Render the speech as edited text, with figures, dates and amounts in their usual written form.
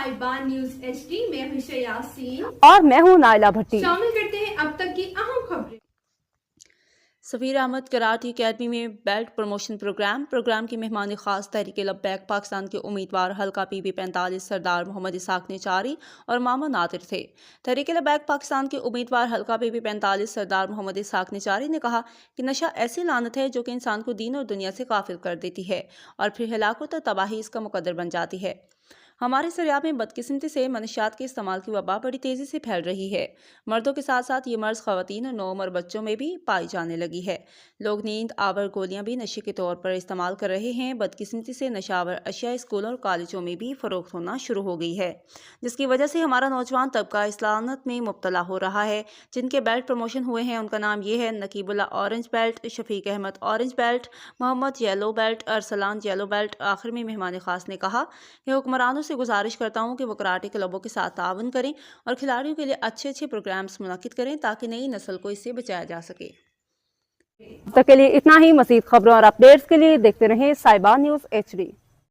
साहिबान news HD में हूं यासीन और मैं हूं नाइला भट्टी। शामिल करते हैं अब तक की अहम खबरें। सफीर अहमद कराटे अकेडमी में बेल्ट प्रमोशन प्रोग्राम की मेहमानी खास तहरीक लब्बैक पाकिस्तान के उम्मीदवार हल्का PB 45 सरदार मोहम्मद इसाक नेचारी और मामा नादिर थे। तहरीक लब्बैक पाकिस्तान के उम्मीदवार हल्का PB 45 सरदार मोहम्मद इसाक नेचारी ने कहा कि नशा ऐसी लानत है जो कि इंसान को दीन और दुनिया से गाफिल कर देती है और फिर हलाकत और तबाही इसका मुकद्दर बन जाती है। हमारे सरियाब में बदकिस्मती से मनशियात के इस्तेमाल की वबा बड़ी तेज़ी से फैल रही है। मर्दों के साथ साथ ये मर्ज ख़वातीन और नौउम्र बच्चों में भी पाई जाने लगी है। लोग नींद आवर गोलियां भी नशे के तौर पर इस्तेमाल कर रहे हैं। बदकिस्मती से नशावर अशिया स्कूलों और कॉलेजों में भी फ़रोख्त होना शुरू हो गई है, जिसकी वजह से हमारा नौजवान तबका इस लानत में मुब्तला हो रहा है। जिनके बेल्ट प्रमोशन हुए हैं उनका नाम ये है: Naqibullah orange belt, Shafiq Ahmad orange belt, Mohammad yellow belt, Arsalan yellow belt. आखिर में मेहमान खास ने कहा कि हुक्मरानों से गुजारिश करता हूं कि वो कराटे क्लबों के साथ ताउन करें और खिलाड़ियों के लिए अच्छे प्रोग्राम्स मुनक्किद करें ताकि नई नस्ल को इससे बचाया जा सके। तक के लिए इतना ही। मज़ीद खबरों और अपडेट्स के लिए देखते रहें साहिबान न्यूज़ HD।